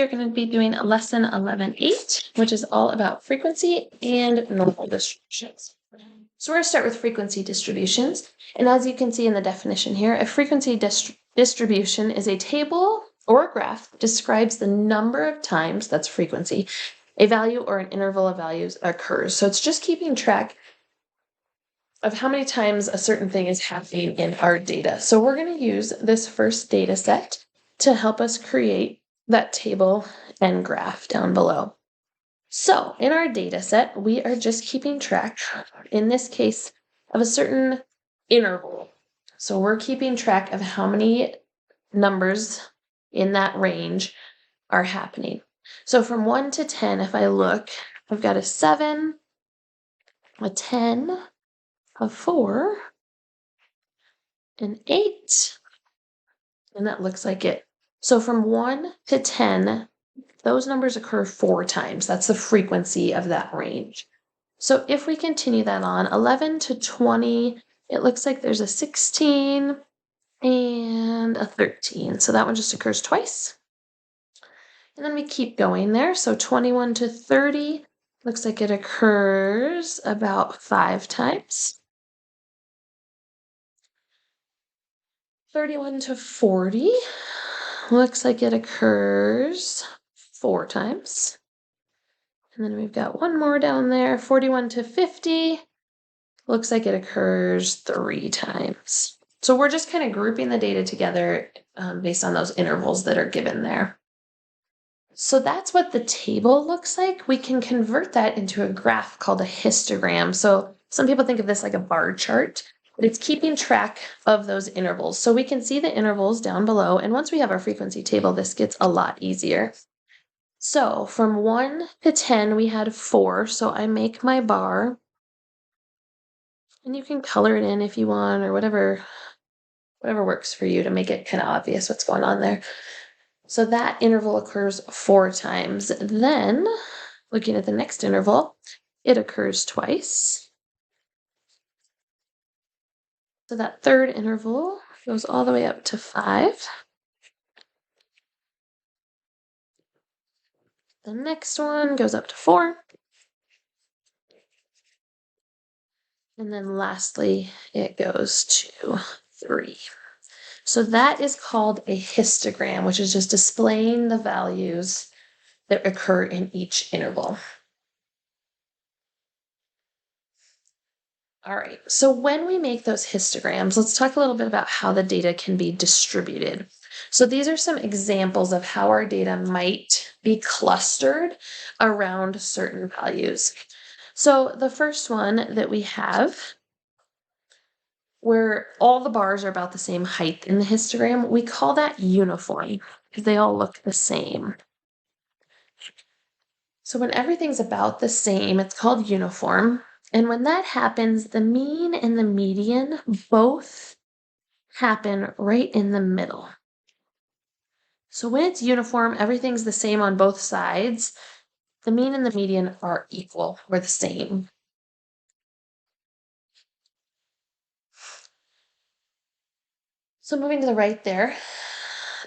are going to be doing lesson 11.8, which is all about frequency and normal distributions. So we're going to start with frequency distributions. And as you can see in the definition here, a frequency distribution is a table or a graph that describes the number of times, that's frequency, a value or an interval of values occurs. So it's just keeping track of how many times a certain thing is happening in our data. So we're going to use this first data set to help us create that table and graph down below. So in our data set, we are just keeping track, in this case, of a certain interval. So we're keeping track of how many numbers in that range are happening. So from 1 to 10, if I look, I've got a 7, a 10, a 4, an 8, and that looks like it. So from 1 to 10, those numbers occur 4 times. That's the frequency of that range. So if we continue that on, 11 to 20, it looks like there's a 16 and a 13. So that one just occurs twice. And then we keep going there. So 21 to 30, looks like it occurs about 5 times. 31 to 40, looks like it occurs 4 times. And then we've got one more down there, 41 to 50, looks like it occurs 3 times. So we're just kind of grouping the data together based on those intervals that are given there. So that's what the table looks like. We can convert that into a graph called a histogram. So some people think of this like a bar chart, but it's keeping track of those intervals. So we can see the intervals down below. And once we have our frequency table, this gets a lot easier. So from 1 to 10, we had 4. So I make my bar. And you can color it in if you want or whatever works for you to make it kind of obvious what's going on there. So that interval occurs 4 times. Then, looking at the next interval, it occurs twice. So that third interval goes all the way up to 5. The next one goes up to 4. And then lastly, it goes to 3. So that is called a histogram, which is just displaying the values that occur in each interval. All right, so when we make those histograms, let's talk a little bit about how the data can be distributed. So these are some examples of how our data might be clustered around certain values. So the first one that we have, where all the bars are about the same height in the histogram, we call that uniform because they all look the same. So when everything's about the same, it's called uniform. And when that happens, the mean and the median both happen right in the middle. So when it's uniform, everything's the same on both sides. The mean and the median are equal, or the same. So moving to the right there,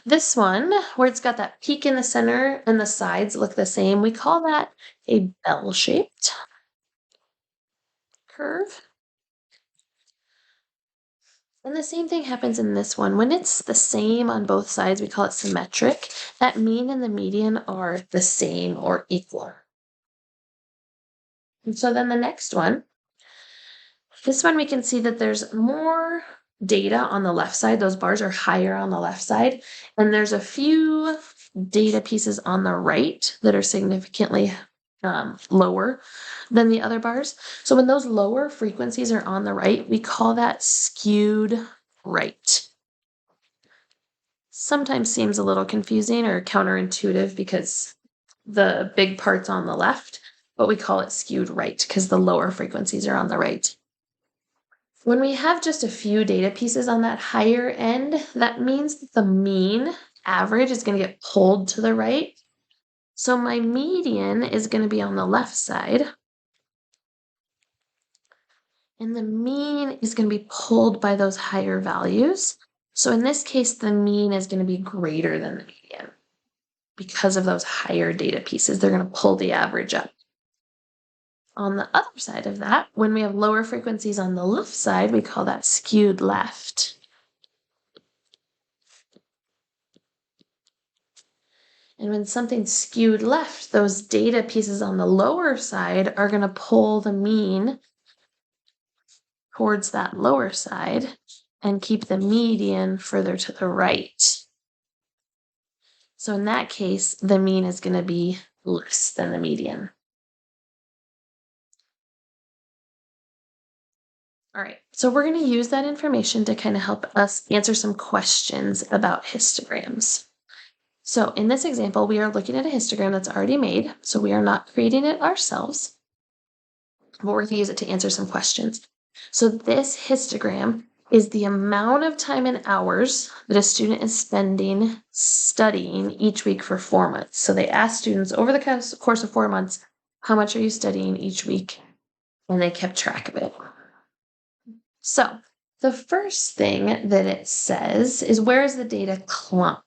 this one, where it's got that peak in the center and the sides look the same, we call that a bell-shaped curve. And the same thing happens in this one. When it's the same on both sides, we call it symmetric. That mean and the median are the same or equal. And so then the next one, this one we can see that there's more data on the left side. Those bars are higher on the left side. And there's a few data pieces on the right that are significantly lower than the other bars. So when those lower frequencies are on the right, we call that skewed right. Sometimes seems a little confusing or counterintuitive because the big part's on the left, but we call it skewed right because the lower frequencies are on the right. When we have just a few data pieces on that higher end, that means that the mean average is going to get pulled to the right. So my median is going to be on the left side. And the mean is going to be pulled by those higher values. So in this case, the mean is going to be greater than the median. because of those higher data pieces. They're going to pull the average up. On the other side of that, when we have lower frequencies on the left side, we call that skewed left. And when something's skewed left, those data pieces on the lower side are going to pull the mean towards that lower side and keep the median further to the right. So in that case, the mean is going to be less than the median. All right, so we're going to use that information to kind of help us answer some questions about histograms. So in this example, we are looking at a histogram that's already made, so we are not creating it ourselves, but we're going to use it to answer some questions. So this histogram is the amount of time in hours that a student is spending studying each week for 4 months. So they asked students over the course of 4 months, how much are you studying each week? And they kept track of it. So the first thing that it says is, where is the data clumped?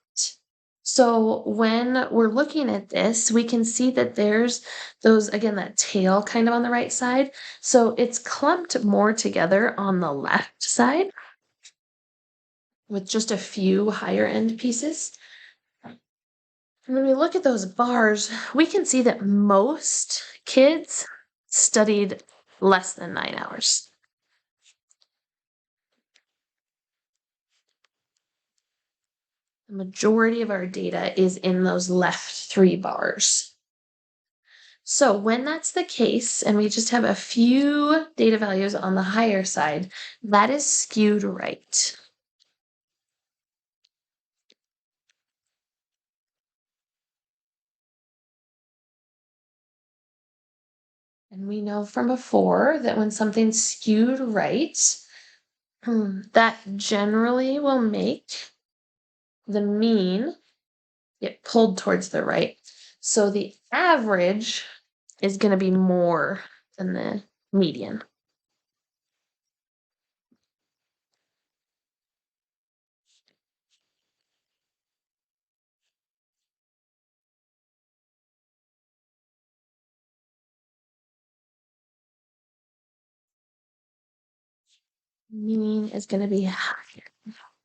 So when we're looking at this, we can see that there's those, again, that tail kind of on the right side. So it's clumped more together on the left side with just a few higher end pieces. And when we look at those bars, we can see that most kids studied less than 9 hours. The majority of our data is in those left 3 bars. So when that's the case, and we just have a few data values on the higher side, that is skewed right. And we know from before that when something's skewed right, that generally will make the mean get pulled towards the right. So the average is going to be more than the median. Mean is going to be higher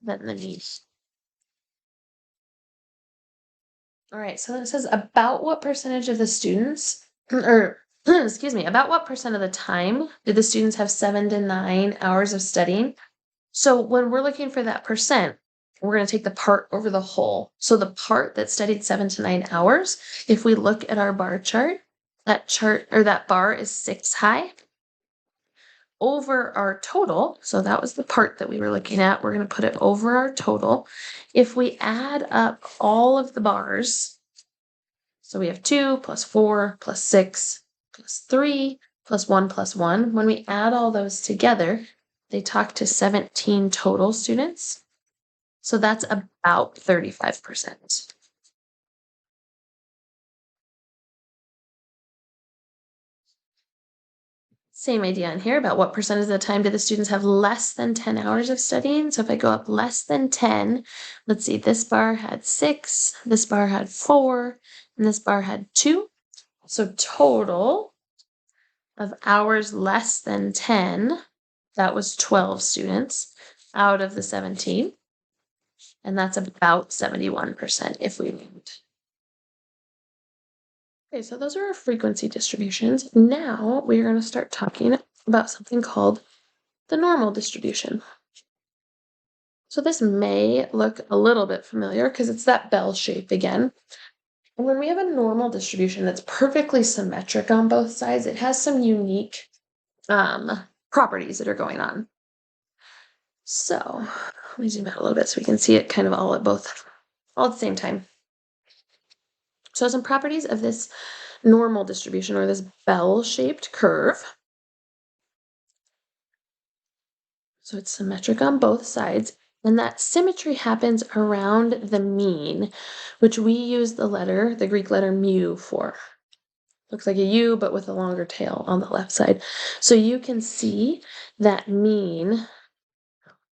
than the mean. All right, so it says about what percentage of the students, or excuse me, about what percent of the time did the students have 7 to 9 hours of studying? So when we're looking for that percent, we're going to take the part over the whole. So the part that studied 7 to 9 hours, if we look at our bar chart, that bar is 6 high. Over our total, so that was the part that we were looking at, we're going to put it over our total. If we add up all of the bars, so we have 2 plus 4 plus 6 plus 3 plus 1 plus 1, when we add all those together, they talk to 17 total students. So that's about 35%. Same idea in here, about what percent of the time do the students have less than 10 hours of studying? So if I go up less than 10, let's see, this bar had 6, this bar had 4, and this bar had 2. So total of hours less than 10, that was 12 students out of the 17. And that's about 71% if we round. Okay, so those are our frequency distributions. Now we're going to start talking about something called the normal distribution. So this may look a little bit familiar because it's that bell shape again. And when we have a normal distribution that's perfectly symmetric on both sides, it has some unique properties that are going on. So let me zoom out a little bit so we can see it kind of all at the same time. So some properties of this normal distribution, or this bell-shaped curve. So it's symmetric on both sides, and that symmetry happens around the mean, which we use the Greek letter mu for. Looks like a U, but with a longer tail on the left side. So you can see that mean,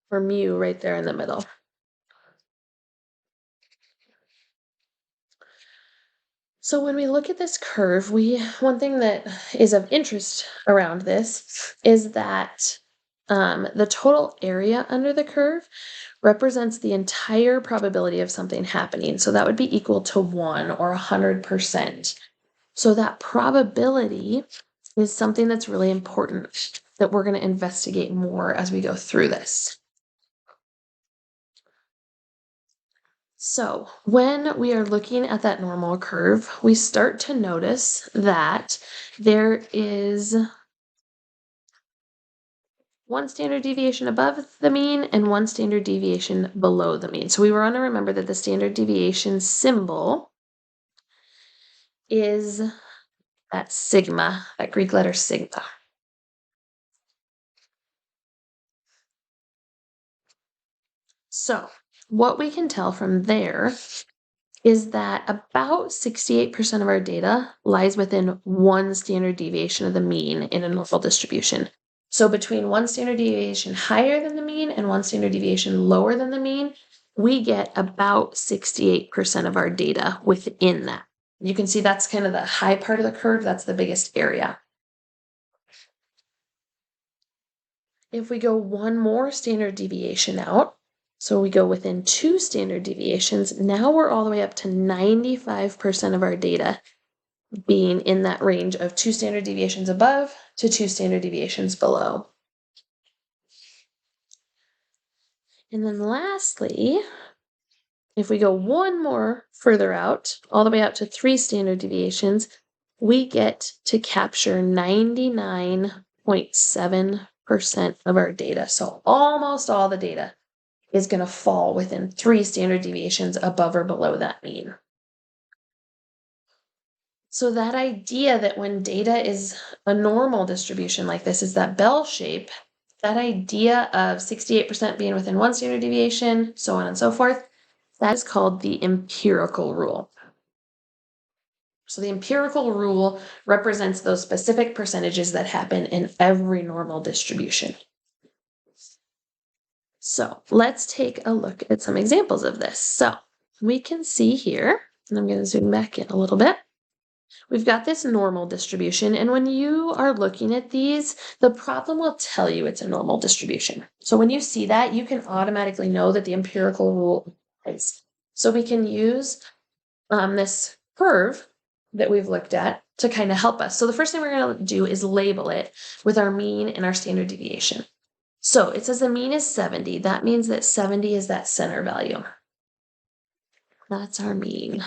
or mu, right there in the middle. So when we look at this curve, one thing that is of interest around this is that the total area under the curve represents the entire probability of something happening. So that would be equal to 1 or 100%. So that probability is something that's really important that we're going to investigate more as we go through this. So when we are looking at that normal curve, we start to notice that there is one standard deviation above the mean and one standard deviation below the mean. So we want to remember that the standard deviation symbol is that sigma, that Greek letter sigma. So what we can tell from there is that about 68% of our data lies within one standard deviation of the mean in a normal distribution. So between one standard deviation higher than the mean and one standard deviation lower than the mean, we get about 68% of our data within that. You can see that's kind of the high part of the curve. That's the biggest area. If we go one more standard deviation out, so we go within 2 standard deviations, now we're all the way up to 95% of our data being in that range of 2 standard deviations above to 2 standard deviations below. And then lastly, if we go one more further out, all the way out to 3 standard deviations, we get to capture 99.7% of our data. So almost all the data is going to fall within 3 standard deviations above or below that mean. So that idea that when data is a normal distribution like this, is that bell shape, that idea of 68% being within one standard deviation, so on and so forth, that is called the empirical rule. So the empirical rule represents those specific percentages that happen in every normal distribution. So let's take a look at some examples of this. So we can see here, and I'm going to zoom back in a little bit. We've got this normal distribution, and when you are looking at these, the problem will tell you it's a normal distribution. So when you see that, you can automatically know that the empirical rule applies. So we can use this curve that we've looked at to kind of help us. So the first thing we're going to do is label it with our mean and our standard deviation. So it says the mean is 70. That means that 70 is that center value. That's our mean.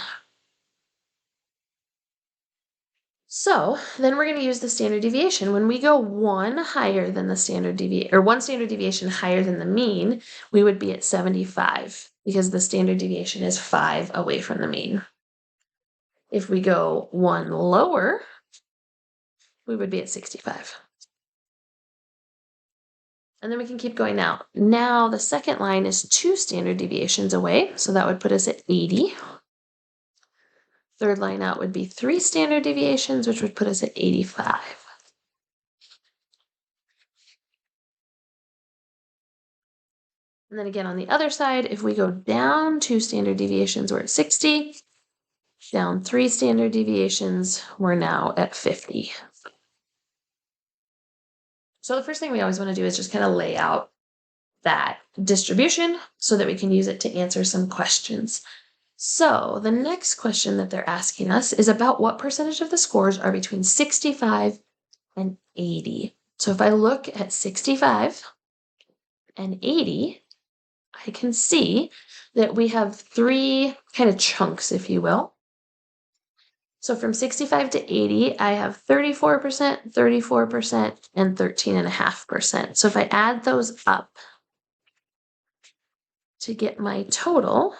So then we're going to use the standard deviation. When we go one higher than the standard deviation, or one standard deviation higher than the mean, we would be at 75 because the standard deviation is 5 away from the mean. If we go one lower, we would be at 65. And then we can keep going out. Now the second line is 2 standard deviations away, so that would put us at 80. Third line out would be 3 standard deviations, which would put us at 85. And then again on the other side, if we go down 2 standard deviations, we're at 60. Down 3 standard deviations, we're now at 50. So the first thing we always want to do is just kind of lay out that distribution so that we can use it to answer some questions. So the next question that they're asking us is about what percentage of the scores are between 65 and 80. So if I look at 65 and 80, I can see that we have 3 kind of chunks, if you will. So from 65 to 80, I have 34%, 34%, and 13.5%. So if I add those up to get my total,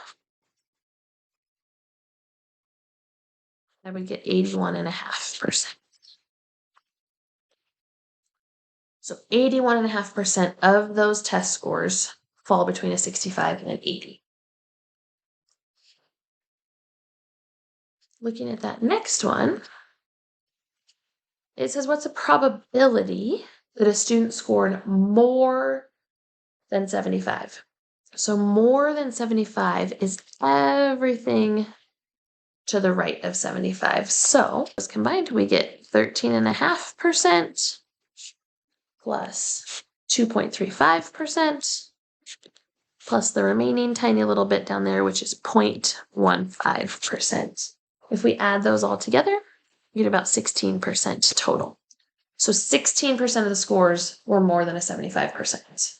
I would get 81.5%. So 81.5% of those test scores fall between a 65 and an 80. Looking at that next one, it says what's the probability that a student scored more than 75? So more than 75 is everything to the right of 75. So those combined, we get 13.5% plus 2.35% plus the remaining tiny little bit down there, which is 0.15%. If we add those all together, you get about 16% total. So 16% of the scores were more than a 75%.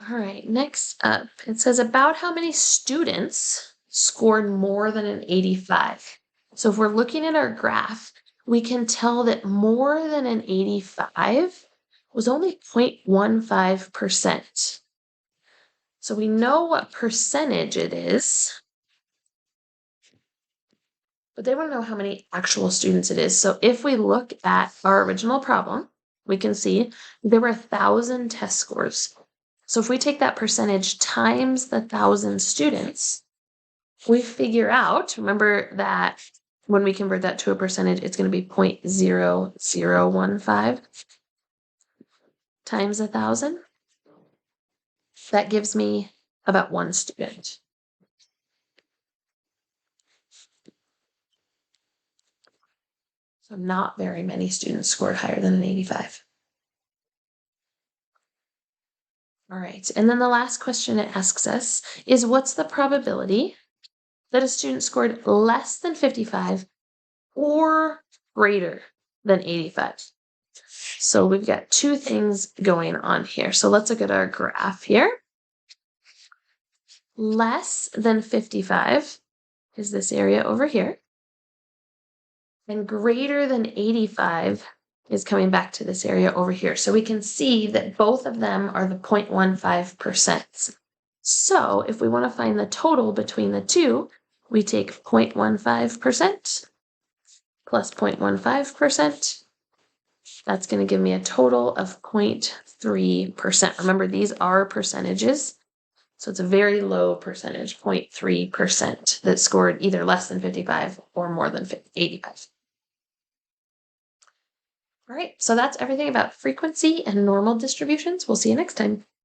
All right, next up, it says about how many students scored more than an 85. So if we're looking at our graph, we can tell that more than an 85 was only 0.15%. So we know what percentage it is, but they want to know how many actual students it is. So if we look at our original problem, we can see there were 1,000 test scores. So if we take that percentage times the 1,000 students, we figure out, remember that when we convert that to a percentage, it's going to be 0.0015 times 1,000. That gives me about 1 student. So not very many students scored higher than an 85. All right, and then the last question it asks us is what's the probability that a student scored less than 55 or greater than 85? So we've got two things going on here. So let's look at our graph here. Less than 55 is this area over here. And greater than 85 is coming back to this area over here. So we can see that both of them are the 0.15%. So if we want to find the total between the two, we take 0.15% plus 0.15%. That's going to give me a total of 0.3%. Remember, these are percentages. So it's a very low percentage, 0.3%, that scored either less than 55 or more than 85. All right, so that's everything about frequency and normal distributions. We'll see you next time.